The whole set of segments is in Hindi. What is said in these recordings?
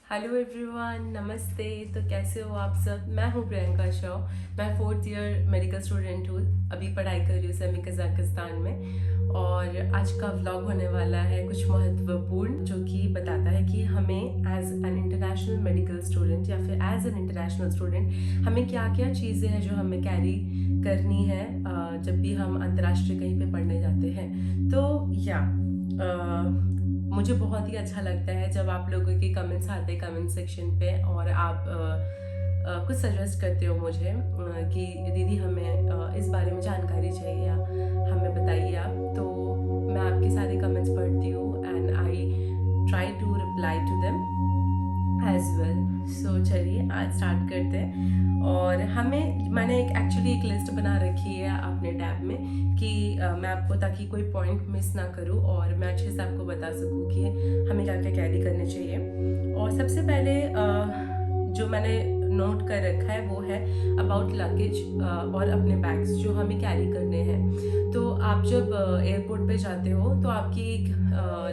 हेलो एवरीवन, नमस्ते। तो कैसे हो आप सब? मैं हूँ प्रियंका शॉ। मैं 4th ईयर मेडिकल स्टूडेंट हूँ। अभी पढ़ाई कर रही हूँ सेमी कजाकिस्तान में। और आज का व्लॉग होने वाला है कुछ महत्वपूर्ण, जो कि बताता है कि हमें as an international medical student या फिर एज एन इंटरनेशनल स्टूडेंट हमें क्या क्या चीज़ें हैं जो हमें कैरी करनी है जब भी हम अंतर्राष्ट्रीय कहीं पे पढ़ने जाते हैं। तो या मुझे बहुत ही अच्छा लगता है जब आप लोगों के कमेंट्स आते हैं कमेंट सेक्शन पे, और आप कुछ सजेस्ट करते हो मुझे कि दीदी हमें इस बारे में जानकारी चाहिए, या हमें बताइए आप। तो मैं आपके सारे कमेंट्स पढ़ती हूँ and I try to reply to them as well. So चलिए आज स्टार्ट करते हैं। और मैंने एक्चुअली एक लिस्ट बना रखी है अपने टैब में कि मैं आपको, ताकि कोई पॉइंट मिस ना करूं और मैं अच्छे से आपको बता सकूं कि हमें क्या क्या कैरी करने चाहिए। और सबसे पहले जो मैंने नोट कर रखा है वो है अबाउट लगेज और अपने बैग्स जो हमें कैरी करने हैं। तो आप जब एयरपोर्ट पे जाते हो तो आपकी एक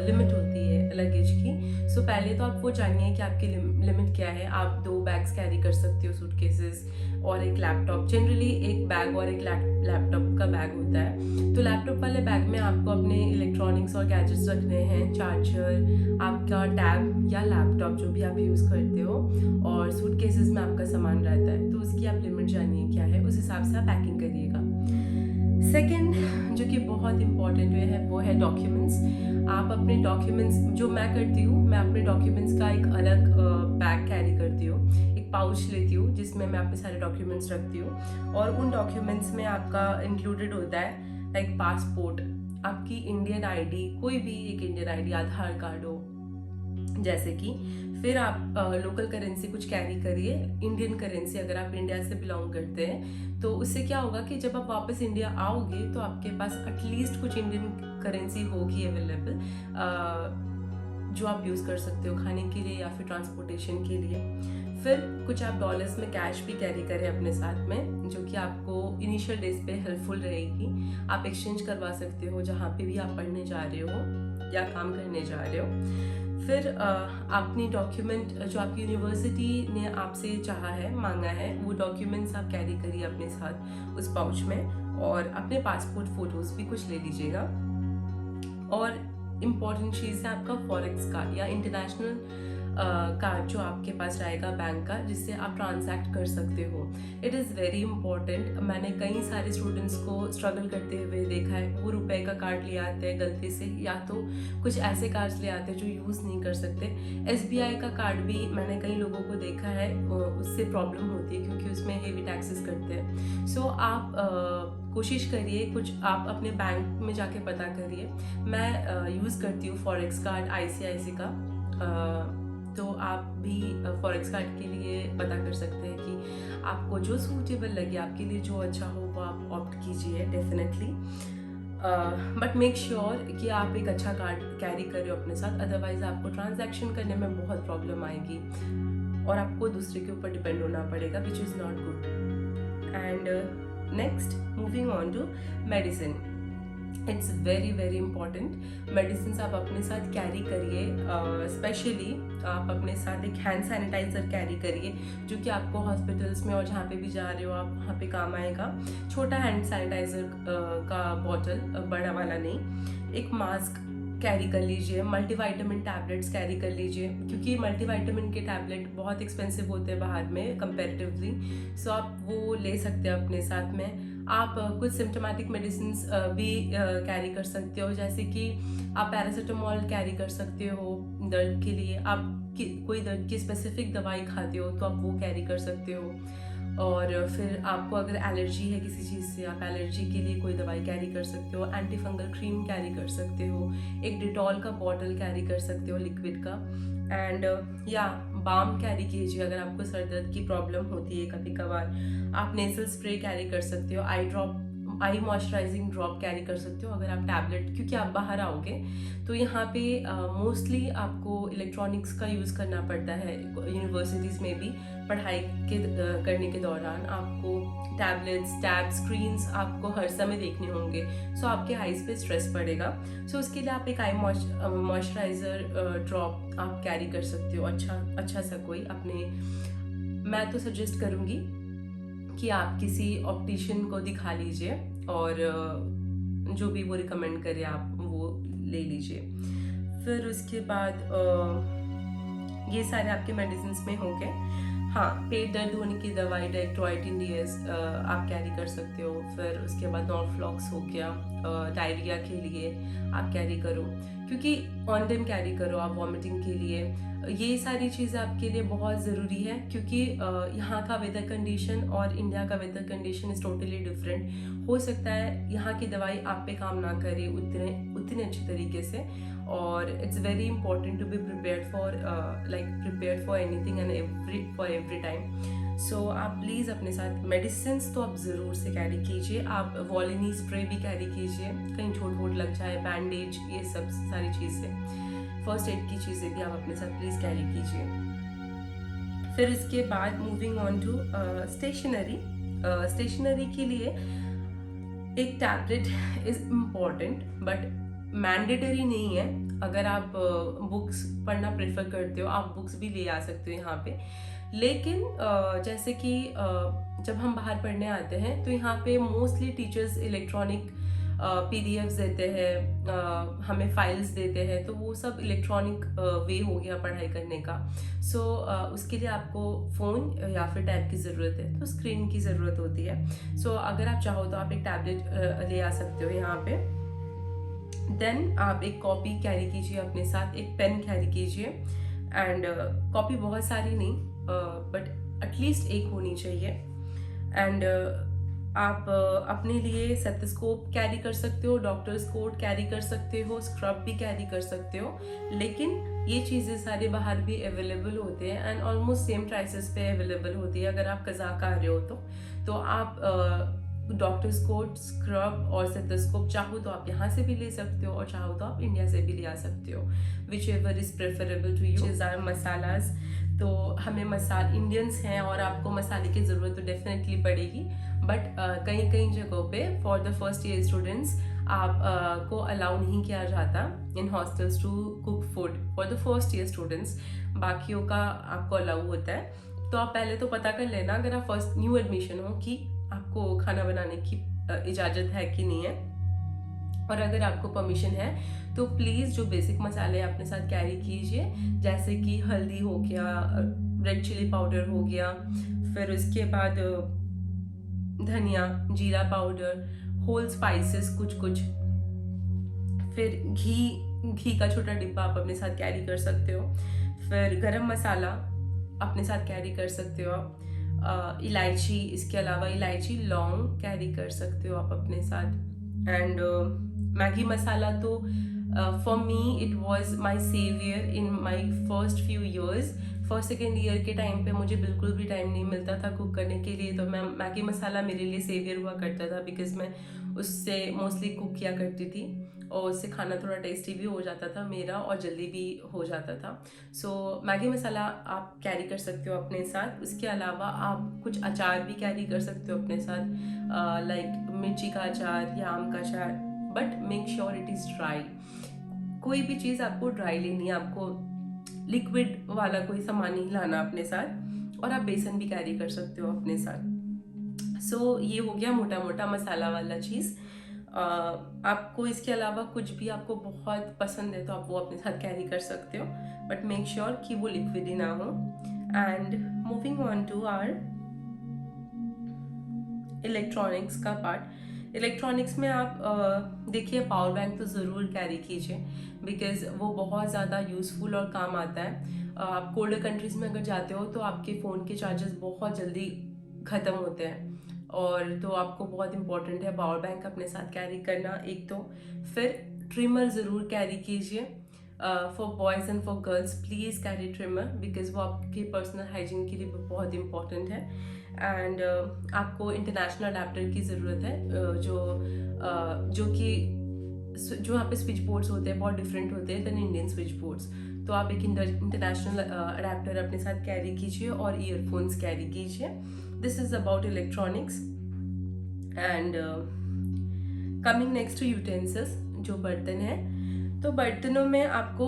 लिमिट होती है लगेज की। सो पहले तो आप वो जानिए कि आपकी लिमिट क्या है। आप 2 बैग्स कैरी कर सकते हो, सूटकेसेस और एक लैपटॉप। जनरली एक बैग और एक लैपटॉप का बैग होता है। तो लैपटॉप वाले बैग में आपको अपने इलेक्ट्रॉनिक्स और गैजेट्स रखने हैं, चार्जर, आपका टैब या लैपटॉप जो भी आप यूज़ करते हो, और सूटकेसेस में आपका सामान रहता है। तो उसकी आप लिमिट जानिए क्या है, उस हिसाब से आप पैकिंग करिएगा। सेकेंड, जो कि बहुत इंपॉर्टेंट है वो है डॉक्यूमेंट्स। आप अपने डॉक्यूमेंट्स, जो मैं करती हूँ, मैं अपने डॉक्यूमेंट्स का एक अलग बैग कैरी करती हूँ, एक पाउच लेती हूँ जिसमें मैं अपने सारे डॉक्यूमेंट्स रखती हूँ। और उन डॉक्यूमेंट्स में आपका इंक्लूडेड होता है लाइक पासपोर्ट, आपकी इंडियन आईडी, कोई भी एक इंडियन आईडी, आधार कार्ड हो जैसे कि। फिर आप लोकल करेंसी कुछ कैरी करिए, इंडियन करेंसी, अगर आप इंडिया से बिलोंग करते हैं तो उससे क्या होगा कि जब आप वापस इंडिया आओगे तो आपके पास एटलीस्ट कुछ इंडियन करेंसी होगी अवेलेबल, जो आप यूज़ कर सकते हो खाने के लिए या फिर ट्रांसपोर्टेशन के लिए। फिर कुछ आप डॉलर्स में कैश भी कैरी करें अपने साथ में, जो कि आपको इनिशियल डेज पे हेल्पफुल रहेगी। आप एक्सचेंज करवा सकते हो जहाँ पे भी आप पढ़ने जा रहे हो या काम करने जा रहे हो। फिर अपनी डॉक्यूमेंट जो आपकी यूनिवर्सिटी ने आपसे चाहा है, मांगा है, वो डॉक्यूमेंट्स आप कैरी करिए अपने साथ उस पाउच में। और अपने पासपोर्ट फोटोज़ भी कुछ ले लीजिएगा। और इम्पॉर्टेंट चीज़ है आपका फॉरेक्स कार्ड या इंटरनेशनल कार्ड जो आपके पास रहेगा बैंक का, जिससे आप ट्रांजैक्ट कर सकते हो। It is very important. मैंने कई सारे स्टूडेंट्स को स्ट्रगल करते हुए देखा है। वो रुपए का कार्ड ले आते हैं गलती से, या तो कुछ ऐसे कार्ड्स ले आते हैं जो यूज़ नहीं कर सकते। SBI का कार्ड भी मैंने कई लोगों को देखा है, उससे प्रॉब्लम होती है क्योंकि उसमें हेवी टैक्सेस करते हैं। सो आप कोशिश करिए, कुछ आप अपने बैंक में जाके पता करिए। मैं यूज़ करती हूँ फॉरेक्स कार्ड ICICI का। तो आप भी फॉरेक्स कार्ड के लिए पता कर सकते हैं कि आपको जो सूटेबल लगे, आपके लिए जो अच्छा हो वो आप ऑप्ट कीजिए डेफिनेटली। बट मेक श्योर कि आप एक अच्छा कार्ड कैरी करें अपने साथ, अदरवाइज आपको ट्रांजैक्शन करने में बहुत प्रॉब्लम आएगी और आपको दूसरे के ऊपर डिपेंड होना पड़ेगा, which is not good. And next, moving on to medicine. It's very very important. Medicine आप अपने साथ कैरी करिए। स्पेशली आप अपने साथ एक हैंड सैनिटाइजर कैरी करिए, जो कि आपको हॉस्पिटल्स में और जहाँ पे भी जा रहे हो आप वहाँ पे काम आएगा। छोटा हैंड सैनिटाइजर का बॉटल, बड़ा वाला नहीं। एक मास्क कैरी कर लीजिए। मल्टीविटामिन टैबलेट्स कैरी कर लीजिए, क्योंकि मल्टीविटामिन के टैबलेट बहुत एक्सपेंसिव होते हैं बाहर में कंपैरेटिवली। सो आप वो ले सकते हैं अपने साथ में। आप कुछ सिम्टोमेटिक मेडिसिन भी कैरी कर सकते हो, जैसे कि आप पैरासीटामोल कैरी कर सकते हो दर्द के लिए। आप कोई दर्द की स्पेसिफिक दवाई खाते हो तो आप वो कैरी कर सकते हो। और फिर आपको अगर एलर्जी है किसी चीज़ से, आप एलर्जी के लिए कोई दवाई कैरी कर सकते हो। एंटी फंगल क्रीम कैरी कर सकते हो। एक डिटॉल का बॉटल कैरी कर सकते हो लिक्विड का। एंड या बाम कैरी कीजिए अगर आपको सर दर्द की प्रॉब्लम होती है कभी कभार। आप नेजल स्प्रे कैरी कर सकते हो। आई ड्रॉप आई मॉइस्चराइजिंग ड्रॉप कैरी कर सकते हो अगर आप टैबलेट, क्योंकि आप बाहर आओगे तो यहाँ पे मोस्टली आपको इलेक्ट्रॉनिक्स का यूज़ करना पड़ता है। यूनिवर्सिटीज़ में भी पढ़ाई करने के दौरान आपको टैबलेट्स, टैब, स्क्रीन्स आपको हर समय देखने होंगे। सो आपके आईज पे स्ट्रेस पड़ेगा। सो उसके लिए आप एक आई मॉइस्चराइज़र ड्रॉप आप कैरी कर सकते हो, अच्छा सा कोई अपने। मैं तो सजेस्ट करूँगी कि आप किसी ऑप्टिशियन को दिखा लीजिए और जो भी वो रिकमेंड करे आप वो ले लीजिए। फिर उसके बाद ये सारे आपके मेडिसिन में होंगे। हाँ, पेट दर्द होने की दवाई डेक्ट्रॉइटिन डीएस आप कैरी कर सकते हो। फिर उसके बाद नॉर्फ्लॉक्स हो गया, डायरिया के लिए आप कैरी करो, क्योंकि ऑन टाइम कैरी करो आप वॉमिटिंग के लिए। ये सारी चीज़ें आपके लिए बहुत ज़रूरी है, क्योंकि यहाँ का वेदर कंडीशन और इंडिया का weather condition is totally different. हो सकता है यहाँ की दवाई आप पे काम ना करे उतने अच्छे तरीके से, और it's very important to be prepared for anything and for every time. So आप प्लीज़ अपने साथ मेडिसिन तो आप ज़रूर से कैरी कीजिए। आप वॉलिनी स्प्रे भी कैरी कीजिए, कहीं चोट वोट लग जाए, बैंडेज, ये सब सारी चीज़ें, फर्स्ट एड की चीज़ें भी आप अपने साथ प्लीज़ कैरी कीजिए। फिर इसके बाद moving on to stationery. Stationery के लिए एक tablet is important but mandatory नहीं है। अगर आप बुक्स पढ़ना प्रेफर करते हो, आप बुक्स भी ले आ सकते हो यहाँ पे। लेकिन जैसे कि जब हम बाहर पढ़ने आते हैं तो यहाँ पे मोस्टली टीचर्स इलेक्ट्रॉनिक पीडीएफ्स देते हैं, हमें फाइल्स देते हैं, तो वो सब इलेक्ट्रॉनिक वे हो गया पढ़ाई करने का। सो उसके लिए आपको फ़ोन या फिर टैब की ज़रूरत है, तो स्क्रीन की ज़रूरत होती है। सो अगर आप चाहो तो आप एक टैबलेट ले आ सकते हो यहाँ पे। देन आप एक कॉपी कैरी कीजिए अपने साथ, एक पेन कैरी कीजिए, एंड कॉपी बहुत सारी नहीं बट एटलीस्ट एक होनी चाहिए। एंड आप अपने लिए स्टेथोस्कोप कैरी कर सकते हो, डॉक्टर्स कोट कैरी कर सकते हो, स्क्रब भी कैरी कर सकते हो। लेकिन ये चीज़ें सारे बाहर भी अवेलेबल होते हैं एंड ऑलमोस्ट सेम प्राइसेस पे अवेलेबल होती है। अगर आप कज़ाक आ रहे हो तो आप डॉक्टर्स कोट, स्क्रब और स्टेथोस्कोप चाहो तो आप यहाँ से भी ले सकते हो और चाहो तो आप इंडिया से भी ले आ सकते हो, whichever is preferable to you. Our masalas, तो हमें इंडियंस हैं और आपको मसाले की ज़रूरत तो डेफिनेटली पड़ेगी, बट कहीं कहीं जगहों पे for the first year students आप को अलाउ नहीं किया जाता in hostels to cook food for the first year students. बाकियों का आपको अलाउ होता है। तो आप पहले तो पता कर लेना अगर आप फर्स्ट न्यू एडमिशन हो कि आपको खाना बनाने की इजाज़त है कि नहीं है। और अगर आपको परमिशन है तो प्लीज़ जो बेसिक मसाले अपने साथ कैरी कीजिए, जैसे कि हल्दी हो गया, रेड चिली पाउडर हो गया, फिर उसके बाद धनिया, जीरा पाउडर, होल स्पाइसेस कुछ, फिर घी का छोटा डिब्बा आप अपने साथ कैरी कर सकते हो। फिर गरम मसाला अपने साथ कैरी कर सकते हो आप। इलायची, इसके अलावा इलायची, लौंग कैरी कर सकते हो आप अपने साथ। एंड मैगी मसाला तो for me it was my saviour in my first few years. First second year के टाइम पे मुझे बिल्कुल भी टाइम नहीं मिलता था कुक करने के लिए, तो मैं मैगी मसाला मेरे लिए सेवियर हुआ करता था, बिकॉज मैं उससे मोस्टली कुक किया करती थी और उससे खाना थोड़ा टेस्टी भी हो जाता था मेरा और जल्दी भी हो जाता था। सो मैगी मसाला आप कैरी कर सकते हो अपने साथ। उसके अलावा आप कुछ अचार भी कैरी कर सकते हो अपने साथ, लाइक मिर्ची का अचार या आम का अचार, but make sure it is dry. कोई भी चीज़ आपको ड्राई लेनी है, आपको लिक्विड वाला कोई सामान नहीं लाना अपने साथ। और आप बेसन भी कैरी कर सकते हो अपने साथ। सो ये हो गया मोटा मोटा मसाला वाला चीज़। आपको इसके अलावा कुछ भी आपको बहुत पसंद है तो आप वो अपने साथ कैरी कर सकते हो, बट मेक श्योर कि वो लिक्विड ही ना हो। And moving on to our electronics का पार्ट। इलेक्ट्रॉनिक्स में आप देखिए पावर बैंक तो ज़रूर कैरी कीजिए, बिकॉज़ वो बहुत ज़्यादा यूज़फुल और काम आता है। आप कोल्ड कंट्रीज़ में अगर जाते हो तो आपके फ़ोन के चार्जेस बहुत जल्दी ख़त्म होते हैं, और तो आपको बहुत इंपॉर्टेंट है पावर बैंक अपने साथ कैरी करना एक तो। फिर ट्रिमर ज़रूर कैरी कीजिए। For boys and for girls please carry trimmer, because वो आपके पर्सनल हाइजीन के लिए भी बहुत इंपॉर्टेंट है। एंड आपको इंटरनेशनल अडेप्टर की ज़रूरत है, जो कि जो यहाँ पे स्विच बोर्ड्स होते हैं बहुत डिफरेंट होते हैं देन इंडियन स्विच बोर्ड्स। तो आप एक इंटरनेशनल अडेप्टर अपने साथ कैरी कीजिए और ईयरफोन्स कैरी कीजिए। This is about electronics. And coming next to utensils, जो बर्तन है, तो बर्तनों में आपको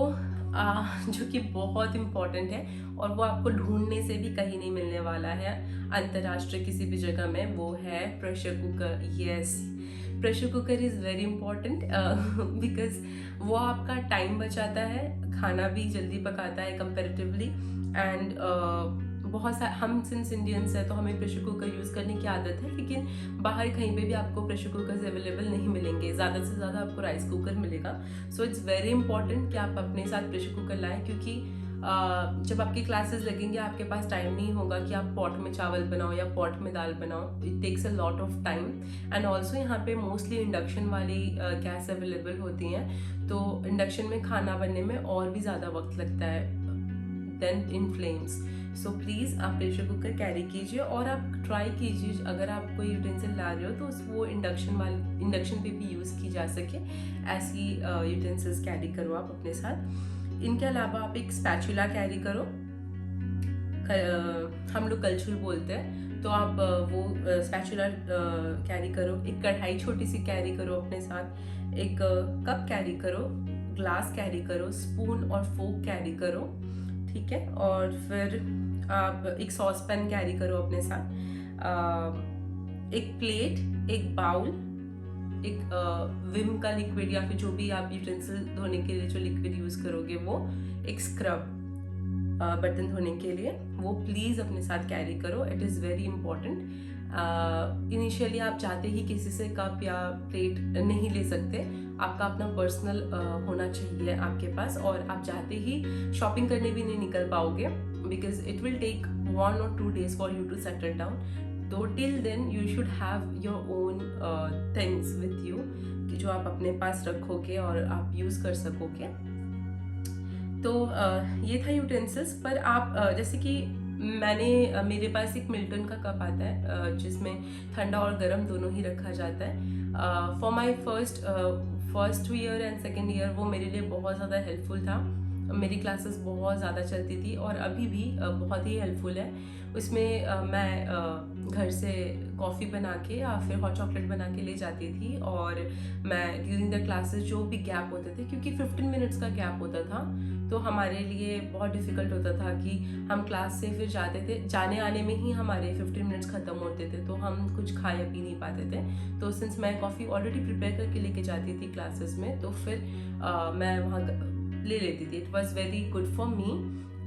जो कि बहुत इम्पॉर्टेंट है और वो आपको ढूंढने से भी कहीं नहीं मिलने वाला है अंतर्राष्ट्रीय किसी भी जगह में, वो है pressure cooker. Yes, pressure cooker is very important because वो आपका टाइम बचाता है, खाना भी जल्दी पकाता है कंपेरेटिवली। एंड बहुत सा हम सिंस इंडियंस है तो हमें प्रेशर कुकर यूज़ करने की आदत है, लेकिन बाहर कहीं पे भी आपको प्रेशर कुकर्स अवेलेबल नहीं मिलेंगे, ज़्यादा से ज़्यादा आपको राइस कुकर मिलेगा। सो इट्स वेरी इंपॉर्टेंट कि आप अपने साथ प्रेशर कुकर लाएं, क्योंकि जब आपकी क्लासेस लगेंगे आपके पास टाइम नहीं होगा कि आप पॉट में चावल बनाओ या पॉट में दाल बनाओ। It takes a lot of time. And also यहाँ पे मोस्टली इंडक्शन वाली गैस अवेलेबल होती हैं, तो इंडक्शन में खाना बनने में और भी ज़्यादा वक्त लगता है then in flames. So please आप प्रेशर कुकर कैरी कीजिए और आप ट्राई कीजिए, अगर आप कोई यूटेंसिल ला रहे हो तो वो इंडक्शन पे भी यूज़ की जा सके, ऐसी यूटेंसिल्स कैरी करो आप अपने साथ। इनके अलावा आप एक स्पैचुला कैरी करो, हम लोग कलछुल बोलते हैं, तो आप वो स्पैचुला कैरी करो। एक कढ़ाई छोटी सी कैरी करो अपने साथ, एक कप कैरी करो, ग्लास कैरी करो, स्पून और फोक कैरी करो, ठीक है। और फिर आप एक सॉस पैन कैरी करो अपने साथ, एक प्लेट, एक बाउल, एक विम का लिक्विड या फिर जो भी आप यूटेंसिल धोने के लिए जो लिक्विड यूज़ करोगे वो, एक स्क्रब बर्तन धोने के लिए, वो प्लीज़ अपने साथ कैरी करो। It is very important. Initially आप चाहते ही किसी से कप या प्लेट नहीं ले सकते, आपका अपना पर्सनल होना चाहिए आपके पास, और आप चाहते ही शॉपिंग करने भी नहीं निकल पाओगे, because it will take 1 or 2 days for you to settle down. तो till then you should have your own things with you, कि जो आप अपने पास रखोगे और आप यूज़ कर सकोगे। तो ये था यूटेंसिल्स। पर आप जैसे कि मेरे पास एक मिल्टन का कप आता है जिसमें ठंडा और गर्म दोनों ही रखा जाता है। For my first year and second year वो मेरे लिए बहुत ज़्यादा हेल्पफुल था। मेरी क्लासेस बहुत ज़्यादा चलती थी और अभी भी बहुत ही हेल्पफुल है। उसमें मैं घर से कॉफ़ी बना के या फिर हॉट चॉकलेट बना के ले जाती थी, और मैं ड्यूरिंग द क्लासेस जो भी गैप होते थे, क्योंकि 15 मिनट्स का गैप होता था, तो हमारे लिए बहुत डिफ़िकल्ट होता था कि हम क्लास से फिर जाते थे, जाने आने में ही हमारे 15 मिनट्स ख़त्म होते थे, तो हम कुछ खा या पी नहीं पाते थे। तो सिंस मैं कॉफ़ी ऑलरेडी प्रिपेयर करके लेके जाती थी क्लासेस में, तो फिर मैं वहाँ ले लेती थी। It was very good for me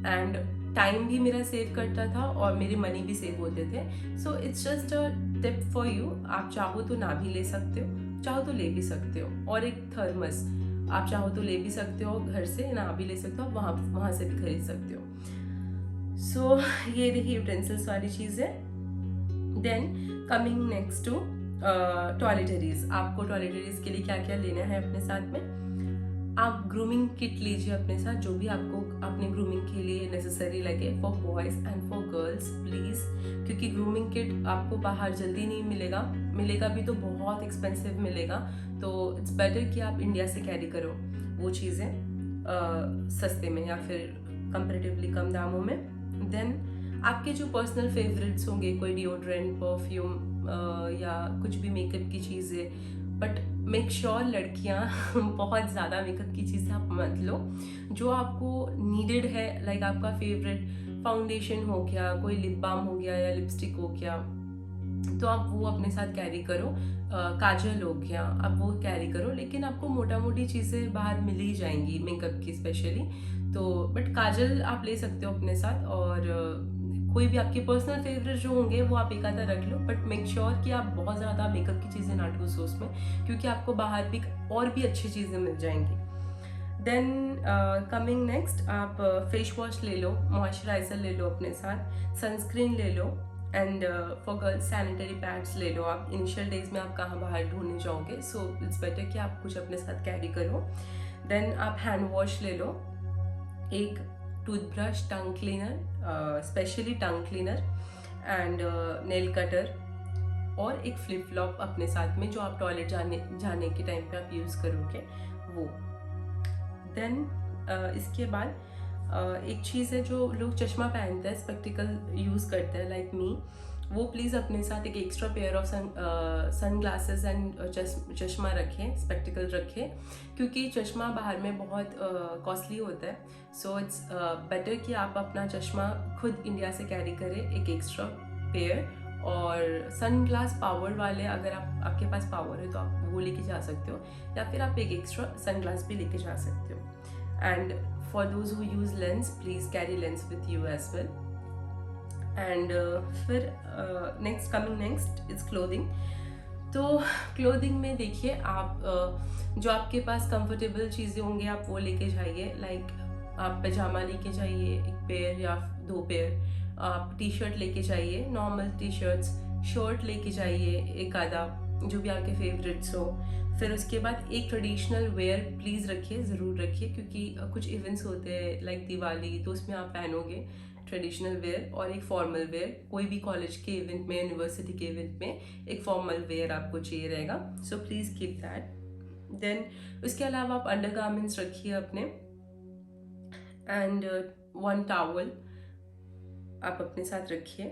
and time भी मेरा सेव करता था और मेरे मनी भी सेव होते थे। So it's just a tip for you. आप चाहो तो ना भी ले सकते हो, चाहो तो ले भी सकते हो। और एक थर्मस आप चाहो तो ले भी सकते हो घर से, ना भी ले सकते हो, वहाँ से भी खरीद सकते हो। सो ये देखिए यूटेंसिल्स वाली चीज़ है। Then coming next to toiletries. आपको टॉयलेटरीज के लिए क्या क्या लेना है अपने साथ में? आप ग्रूमिंग किट लीजिए अपने साथ, जो भी आपको अपने ग्रूमिंग के लिए नेसेसरी लगे, for boys and for girls please, क्योंकि ग्रूमिंग किट आपको बाहर जल्दी नहीं मिलेगा भी तो बहुत एक्सपेंसिव मिलेगा। तो इट्स बेटर कि आप इंडिया से कैरी करो वो चीज़ें सस्ते में या फिर कंपेरेटिवली कम दामों में। देन आपके जो पर्सनल फेवरेट्स होंगे, कोई डिओड्रेंट, परफ्यूम या कुछ भी मेकअप की चीज़ें, बट मेक श्योर लड़कियाँ बहुत ज़्यादा मेकअप की चीज़ें आप मत लो। जो आपको नीडेड है, लाइक आपका फेवरेट फाउंडेशन हो गया, कोई लिप बाम हो गया या लिपस्टिक हो गया, तो आप वो अपने साथ कैरी करो। काजल हो गया, आप वो कैरी करो। लेकिन आपको मोटा मोटी चीज़ें बाहर मिल ही जाएंगी मेकअप की स्पेशली, तो बट काजल आप ले सकते हो अपने साथ। और कोई भी आपके पर्सनल फेवरेट जो होंगे वो आप एक आधा रख लो, बट मेक श्योर कि आप बहुत ज़्यादा मेकअप की चीज़ें ना ठूसो उसमें, क्योंकि आपको बाहर भी और भी अच्छी चीज़ें मिल जाएंगी। देन कमिंग नेक्स्ट, आप फेस वॉश ले लो, मॉइस्चराइज़र ले लो अपने साथ, सनस्क्रीन ले लो, and for girls sanitary pads ले लो। आप इनिशियल डेज में आप कहाँ बाहर ढूंढने जाओगे, सो इट्स बेटर कि आप कुछ अपने साथ कैरी करो। देन आप हैंड वॉश ले लो, एक toothbrush, tongue cleaner, specially tongue cleaner, and nail cutter, और एक फ्लिप फ्लॉप अपने साथ में जो आप टॉयलेट जाने के टाइम पे आप यूज़ करोगे वो। देन इसके बाद एक चीज़ है, जो लोग चश्मा पहनते हैं, स्पेक्टिकल यूज़ करते हैं लाइक मी, वो प्लीज़ अपने साथ एक extra pair of sun glasses and चश्मा रखें, स्पेक्टिकल रखें, क्योंकि चश्मा बाहर में बहुत कॉस्टली होता है। सो इट्स बेटर कि आप अपना चश्मा खुद इंडिया से कैरी करें, एक एक्स्ट्रा पेयर। और सन ग्लास पावर वाले, अगर आपके पास पावर है तो आप वो लेके जा सकते हो, या फिर आप एक एक्स्ट्रा सन ग्लास भी लेके जा सकते हो। And for those who use lens, please carry lens with you as well. And फिर नेक्स्ट इज क्लोथिंग। तो क्लोथिंग में देखिए, आप जो आपके पास कंफर्टेबल चीज़ें होंगी आप वो लेके जाइए। लाइक आप पैजामा लेके जाइए एक पेयर या 2 पेयर, आप टी शर्ट लेके जाइए, नॉर्मल टी शर्ट्स, शर्ट लेके जाइए एक आधा, जो भी आपके फेवरेट्स हो। फिर उसके बाद एक ट्रेडिशनल वेयर प्लीज़ रखिए, ज़रूर रखिए, क्योंकि कुछ इवेंट्स होते हैं लाइक दिवाली, तो उसमें आप पहनोगे ट्रेडिशनल वेयर, और एक फॉर्मल वेयर, कोई भी कॉलेज के इवेंट में, यूनिवर्सिटी के इवेंट में एक फॉर्मल वेयर आपको चाहिए रहेगा। So please keep that. Then उसके अलावा आप अंडर गारमेंट्स रखिए अपने, एंड 1 टॉवल आप अपने साथ रखिए,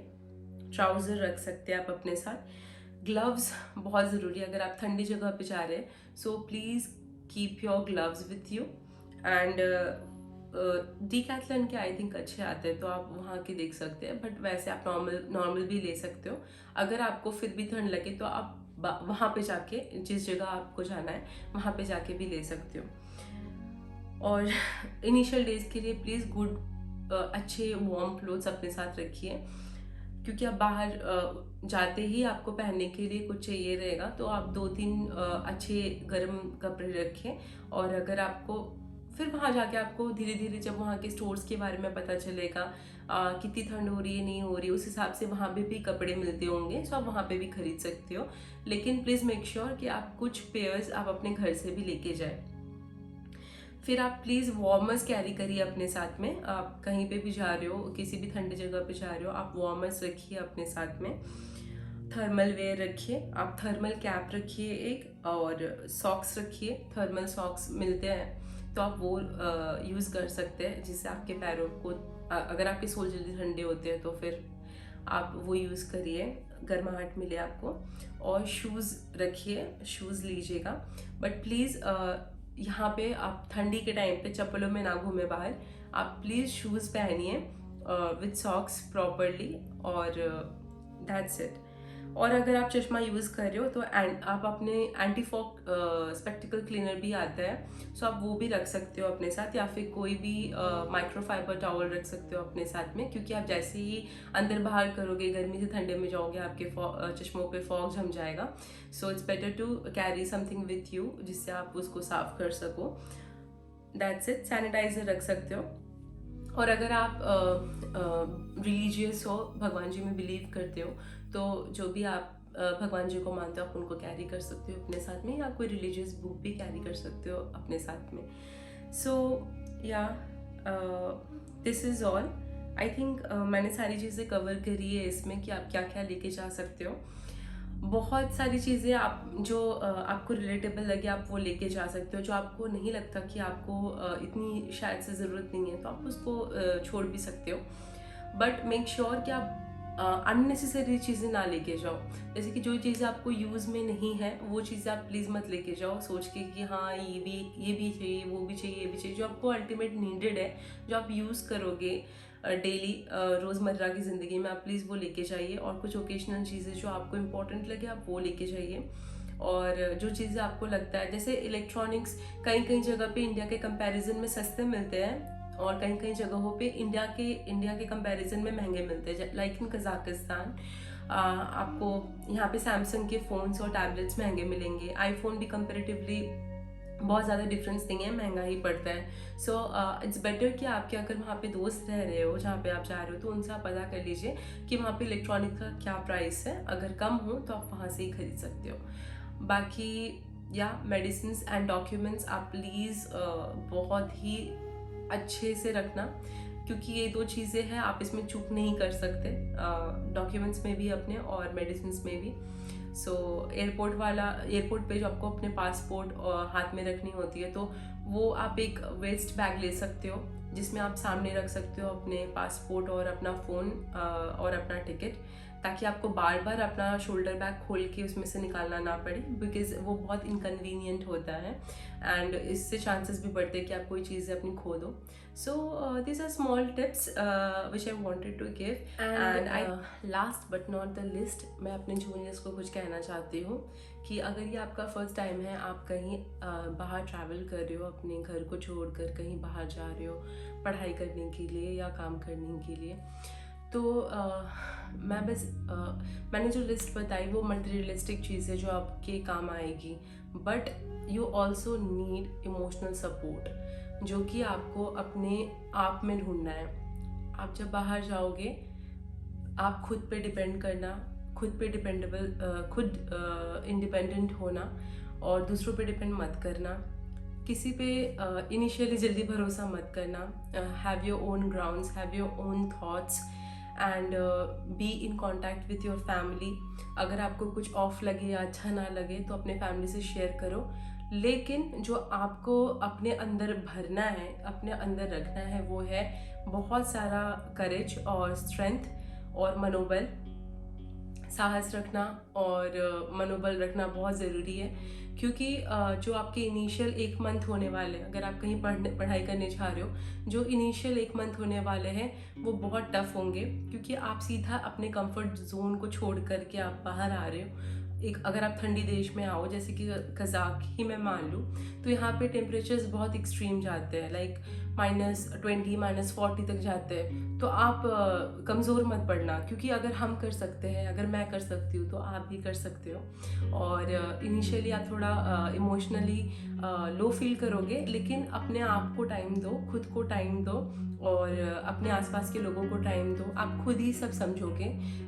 ट्राउज़र रख सकते हैं आप अपने साथ। ग्लव्स बहुत ज़रूरी है अगर आप ठंडी जगह पे जा रहे हैं, सो please keep your gloves with you. And Decathlon के आई थिंक अच्छे आते हैं, तो आप वहाँ के देख सकते हैं, बट वैसे आप नॉर्मल भी ले सकते हो। अगर आपको फिर भी ठंड लगे तो आप वहाँ पे जाके, जिस जगह आपको जाना है वहाँ पे जाके भी ले सकते हो। और इनिशियल डेज के लिए प्लीज़ अच्छे वार्म क्लोथ्स अपने साथ रखिए, क्योंकि आप बाहर जाते ही आपको पहनने के लिए कुछ चाहिए रहेगा, तो आप 2-3 अच्छे गर्म कपड़े रखें। और अगर आपको फिर वहाँ जाके आपको धीरे धीरे जब वहाँ के स्टोर्स के बारे में पता चलेगा कितनी ठंड हो रही है, नहीं हो रही, उस हिसाब से वहाँ पे भी कपड़े मिलते होंगे, सो आप वहाँ पे भी खरीद सकते हो। लेकिन प्लीज़ मेक श्योर कि आप कुछ पेयर्स आप अपने घर से भी लेके जाए। फिर आप प्लीज़ वार्मर्स कैरी करिए अपने साथ में। आप कहीं पे भी जा रहे हो, किसी भी ठंडी जगह पे जा रहे हो, आप वार्मर्स रखिए अपने साथ में। थर्मल वेयर रखिए, आप थर्मल कैप रखिए एक, और सॉक्स रखिए, थर्मल सॉक्स मिलते हैं तो आप वो यूज़ कर सकते हैं, जिससे आपके पैरों को, अगर आपके सोल जल्दी ठंडे होते हैं तो फिर आप वो यूज़ करिए, गर्माहट मिले आपको। और शूज़ रखिए, शूज़ लीजिएगा, बट प्लीज़ यहाँ पे आप ठंडी के टाइम पे चप्पलों में ना घूमे बाहर, आप प्लीज़ शूज़ पहनिए विथ सॉक्स प्रॉपरली, और दैट्स इट। और अगर आप चश्मा यूज़ कर रहे हो तो आप अपने एंटी फॉग स्पेक्टिकल क्लीनर भी आता है, सो आप वो भी रख सकते हो अपने साथ, या फिर कोई भी माइक्रोफाइबर टॉवल रख सकते हो अपने साथ में, क्योंकि आप जैसे ही अंदर बाहर करोगे, गर्मी से ठंडे में जाओगे, आपके चश्मों पे फॉग जम जाएगा। So it's better to carry something with you, जिससे आप उसको साफ कर सको। That's it. सैनिटाइजर रख सकते हो। और अगर आप रिलीजियस हो, भगवान जी में बिलीव करते हो, तो जो भी आप भगवान जी को मानते हो आप उनको कैरी कर सकते हो अपने साथ में, या कोई रिलीजियस बुक भी कैरी कर सकते हो अपने साथ में। सो या this is all. I think मैंने सारी चीज़ें कवर करी है इसमें कि आप क्या क्या लेके जा सकते हो। बहुत सारी चीज़ें आप जो आपको रिलेटेबल लगे आप वो लेके जा सकते हो। जो आपको नहीं लगता कि आपको इतनी शायद से ज़रूरत नहीं है, तो आप उसको छोड़ भी सकते हो। बट मेक श्योर कि आप अननेसेसरी चीज़ें ना लेके जाओ। जैसे कि जो चीज़ें आपको यूज़ में नहीं है वो चीज़ें आप प्लीज़ मत लेके जाओ सोच के कि हाँ ये भी चाहिए, वो भी चाहिए, ये भी चाहिए। जो आपको अल्टीमेट नीडेड है, जो आप यूज़ करोगे डेली रोज़मर्रा की ज़िंदगी में, आप प्लीज़ वो लेके जाइए। और कुछ ओकेशनल चीज़ें जो आपको इम्पोर्टेंट लगे आप वो लेके जाइए। और जो चीज़ें आपको लगता है, जैसे इलेक्ट्रॉनिक्स कई कई जगह पे इंडिया के कंपैरिजन में सस्ते मिलते हैं, और कई कई जगहों पे इंडिया के कंपैरिजन में महंगे मिलते हैं। लाइक इन कजाकिस्तान आपको यहाँ पे सैमसंग के फ़ोन्स और टैबलेट्स महंगे मिलेंगे। आईफोन भी कंपेरेटिवली बहुत ज़्यादा डिफरेंस नहीं है, महंगा ही पड़ता है। सो इट्स बेटर कि आपके अगर वहाँ पे दोस्त रह रहे हो जहाँ पे आप जा रहे हो, तो उनसे आप पता कर लीजिए कि वहाँ पे इलेक्ट्रॉनिक का क्या प्राइस है। अगर कम हो तो आप वहाँ से ही खरीद सकते हो। बाकी या मेडिसिन एंड डॉक्यूमेंट्स आप प्लीज़ बहुत ही अच्छे से रखना, क्योंकि ये दो चीज़ें हैं, आप इसमें चूक नहीं कर सकते, डॉक्यूमेंट्स में भी अपने और मेडिसिन में भी। सो एयरपोर्ट पे जो आपको अपने पासपोर्ट हाथ में रखनी होती है, तो वो आप एक वेस्ट बैग ले सकते हो जिसमें आप सामने रख सकते हो अपने पासपोर्ट और अपना फ़ोन और अपना टिकट, ताकि आपको बार बार अपना शोल्डर बैग खोल के उसमें से निकालना ना पड़े, बिकॉज वो बहुत इनकन्वीनियंट होता है एंड इससे चांसेस भी बढ़ते हैं कि आप कोई चीज़ें अपनी खो दो। सो these are small tips which I wanted to give, and I last but not the least, मैं अपने जूनियर्स को कुछ कहना चाहती हूँ कि अगर ये आपका फर्स्ट टाइम है, आप कहीं बाहर ट्रैवल कर रहे हो, अपने घर को छोड़कर कहीं बाहर जा रहे हो पढ़ाई करने के लिए या काम करने के लिए, तो मैंने जो लिस्ट बताई वो मटेरियलिस्टिक चीज़ है जो आपके काम आएगी, but you also need emotional support, जो कि आपको अपने आप में ढूंढना है। आप जब बाहर जाओगे, आप खुद पे डिपेंड करना, खुद इंडिपेंडेंट होना और दूसरों पे डिपेंड मत करना, किसी पे इनिशियली जल्दी भरोसा मत करना। Have your own grounds, have your own thoughts and be in contact with your family. अगर आपको कुछ ऑफ लगे या अच्छा ना लगे तो अपने फैमिली से शेयर करो, लेकिन जो आपको अपने अंदर भरना है, अपने अंदर रखना है, वो है बहुत सारा करेज और स्ट्रेंथ और मनोबल। साहस रखना और मनोबल रखना बहुत ज़रूरी है, क्योंकि जो आपके इनिशियल 1 मंथ होने वाले, अगर आप कहीं पढ़ाई करने जा रहे हो, जो इनिशियल 1 मंथ होने वाले हैं वो बहुत टफ होंगे, क्योंकि आप सीधा अपने कंफर्ट जोन को छोड़ करके आप बाहर आ रहे हो। अगर आप ठंडी देश में आओ, जैसे कि कज़ाक ही मैं मान लूँ, तो यहाँ पे टेम्परेचर्स बहुत एक्सट्रीम जाते हैं, लाइक -20 -40 तक जाते हैं। तो आप कमज़ोर मत पड़ना, क्योंकि अगर हम कर सकते हैं, अगर मैं कर सकती हूँ, तो आप भी कर सकते हो। और इनिशियली आप थोड़ा इमोशनली लो फील करोगे, लेकिन अपने आप को टाइम दो, खुद को टाइम दो और अपने आसपास के लोगों को टाइम दो। आप खुद ही सब समझोगे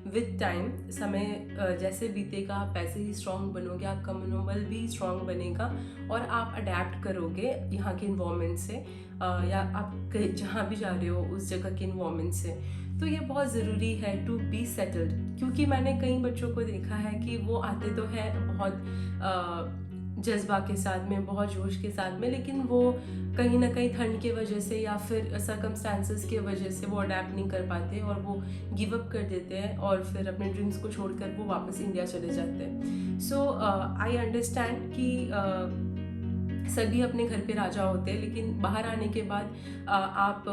विद टाइम। समय जैसे बीतेगा, आप वैसे ही स्ट्रांग बनोगे, आपका मनोबल भी स्ट्रांग बनेगा और आप अडेप्ट करोगे यहाँ के इन्वायरमेंट से, या आप जहाँ भी जा रहे हो उस जगह के इन्वायरमेंट से। तो ये बहुत ज़रूरी है टू बी सेटल्ड, क्योंकि मैंने कई बच्चों को देखा है कि वो आते तो हैं बहुत जज्बा के साथ में, बहुत जोश के साथ में, लेकिन वो कहीं ना कहीं ठंड के वजह से या फिर सर्कमस्टांसेस की वजह से वो अडेप्ट नहीं कर पाते और वो गिव अप कर देते हैं और फिर अपने ड्रीम्स को छोड़कर वो वापस इंडिया चले जाते हैं। सो आई अंडरस्टैंड कि सभी अपने घर पे राजा होते हैं, लेकिन बाहर आने के बाद आप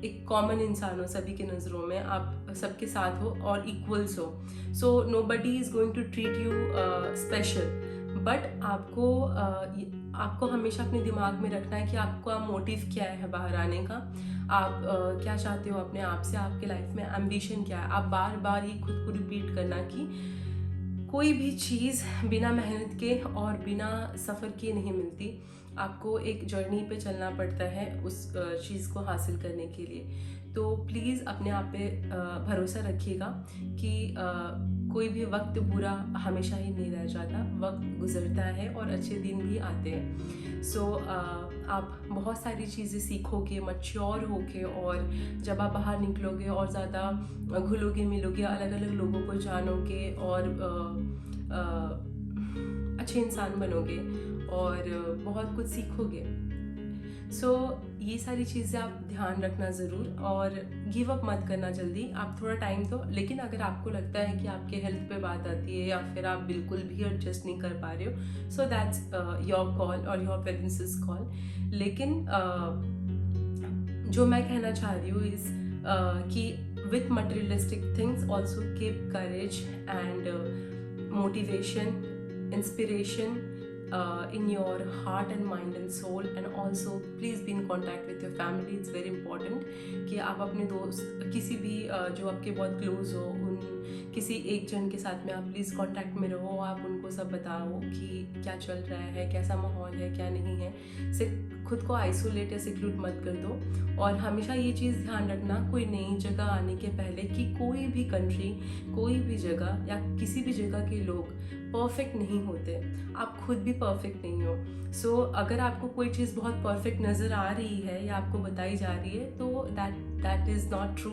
एक कॉमन इंसान हो सभी की नज़रों में, आप सबके साथ हो और इक्वल्स हो। So nobody is going to treat you special, but आपको हमेशा अपने दिमाग में रखना है कि आपका मोटिव क्या है बाहर आने का, आप क्या चाहते हो अपने आप से, आपके लाइफ में एम्बिशन क्या है। आप बार बार ये खुद को रिपीट करना कि कोई भी चीज़ बिना मेहनत के और बिना सफ़र किए नहीं मिलती। आपको एक जर्नी पे चलना पड़ता है उस चीज़ को हासिल करने के लिए। तो प्लीज़ अपने आप पे भरोसा रखिएगा कि कोई भी वक्त बुरा हमेशा ही नहीं रह जाता, वक्त गुजरता है और अच्छे दिन भी आते हैं। सो आप बहुत सारी चीज़ें सीखोगे मैच्योर होके, और जब आप बाहर निकलोगे और ज़्यादा घुलोगे मिलोगे, अलग अलग लोगों को जानोगे और अच्छे इंसान बनोगे और बहुत कुछ सीखोगे। सो ये सारी चीज़ें आप ध्यान रखना ज़रूर, और गिव अप मत करना जल्दी, आप थोड़ा टाइम दो। लेकिन अगर आपको लगता है कि आपके हेल्थ पे बात आती है या फिर आप बिल्कुल भी एडजस्ट नहीं कर पा रहे हो, सो दैट्स योर कॉल और योर पेरेंट्स कॉल। लेकिन जो मैं कहना चाह रही हूँ इस कि with materialistic things also keep courage and motivation, inspiration in your heart and mind and soul, and also please be in contact with your family. It's very important कि आप अपने दोस्त, किसी भी जो आपके बहुत क्लोज हो, किसी एक जन के साथ में आप प्लीज़ कांटेक्ट में रहो, आप उनको सब बताओ कि क्या चल रहा है, कैसा माहौल है, क्या नहीं है। सिर्फ खुद को आइसोलेट या सिक्यूट मत कर दो। और हमेशा ये चीज़ ध्यान रखना कोई नई जगह आने के पहले कि कोई भी कंट्री, कोई भी जगह या किसी भी जगह के लोग परफेक्ट नहीं होते। आप खुद भी परफेक्ट नहीं हो। सो अगर आपको कोई चीज़ बहुत परफेक्ट नज़र आ रही है या आपको बताई जा रही है तो दैट इज़ नॉट ट्रू।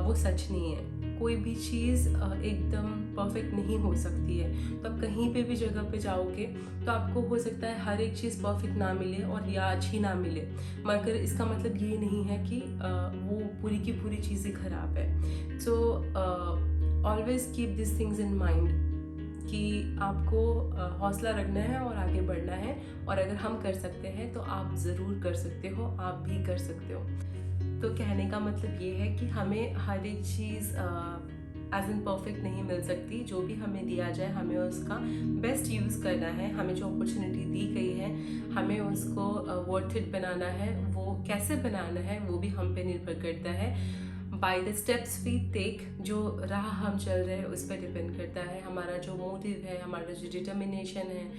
वो सच नहीं है। कोई भी चीज़ एकदम परफेक्ट नहीं हो सकती है। तो आप कहीं पे भी जगह पे जाओगे तो आपको हो सकता है हर एक चीज़ परफेक्ट ना मिले और या अच्छी ना मिले, मगर इसका मतलब ये नहीं है कि वो पूरी की पूरी चीज़ें ख़राब है। So always keep this things in mind कि आपको हौसला रखना है और आगे बढ़ना है। और अगर हम कर सकते हैं तो आप ज़रूर कर सकते हो, आप भी कर सकते हो। तो कहने का मतलब ये है कि हमें हर एक चीज़ एज इन परफेक्ट नहीं मिल सकती। जो भी हमें दिया जाए हमें उसका बेस्ट यूज़ करना है। हमें जो अपॉर्चुनिटी दी गई है हमें उसको वर्थ इट बनाना है। वो कैसे बनाना है वो भी हम पे निर्भर करता है। By the steps we take, जो राह हम चल रहे हैं उस पर डिपेंड करता है। हमारा जो मोटिव है, हमारा जो डिटर्मिनेशन है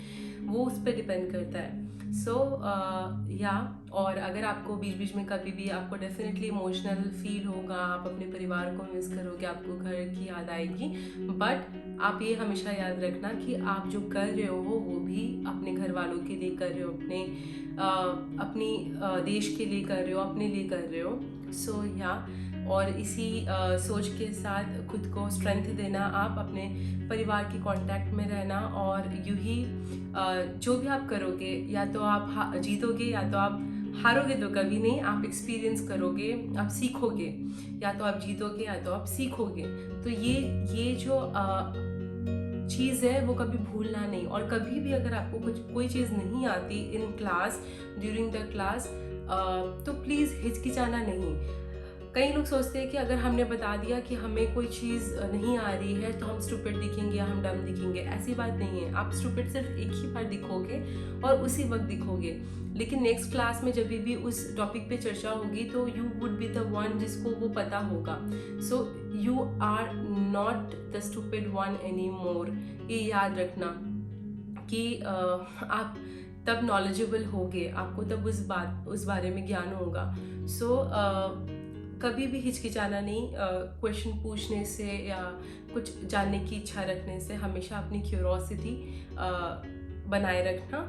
वो उस पर डिपेंड करता है। सो या और अगर आपको बीच बीच में कभी भी आपको डेफिनेटली इमोशनल फील होगा, आप अपने परिवार को मिस करोगे, आपको घर की याद आएगी, बट आप ये हमेशा याद रखना कि आप जो कर रहे हो वो भी अपने घर वालों के लिए कर रहे हो, अपनी देश के लिए कर रहे हो, अपने लिए कर रहे हो। सो या और इसी सोच के साथ खुद को स्ट्रेंथ देना, आप अपने परिवार के कांटेक्ट में रहना और यूं ही जो भी आप करोगे या तो आप जीतोगे या तो आप हारोगे। तो कभी नहीं, आप एक्सपीरियंस करोगे, आप सीखोगे। या तो आप जीतोगे या तो आप सीखोगे। तो ये जो चीज़ है वो कभी भूलना नहीं। और कभी भी अगर आपको कोई चीज़ नहीं आती in class, during the class, तो प्लीज़ हिचकिचाना नहीं। कई लोग सोचते हैं कि अगर हमने बता दिया कि हमें कोई चीज़ नहीं आ रही है तो हम स्टूपिड दिखेंगे या हम डम दिखेंगे। ऐसी बात नहीं है। आप स्टूपिड सिर्फ एक ही बार दिखोगे और उसी वक्त दिखोगे, लेकिन नेक्स्ट क्लास में जब भी उस टॉपिक पे चर्चा होगी तो you would be the one जिसको वो पता होगा। So you are not the stupid one anymore. ये याद रखना कि आप तब नॉलेजेबल होगे, आपको तब उस बारे में ज्ञान होगा। सो कभी भी हिचकिचाना नहीं क्वेश्चन पूछने से या कुछ जानने की इच्छा रखने से। हमेशा अपनी क्यूरोसिटी बनाए रखना।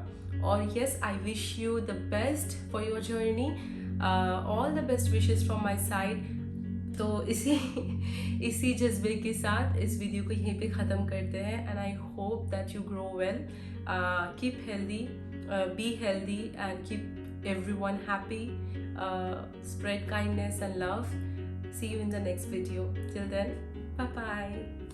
और yes, I wish you the best for your journey. All the best wishes from my side. तो इसी जज्बे के साथ इस वीडियो को यहीं पे ख़त्म करते हैं। And I hope that you grow well, keep healthy, be healthy and keep everyone happy. Spread kindness and love. See you in the next video. Till then, bye bye.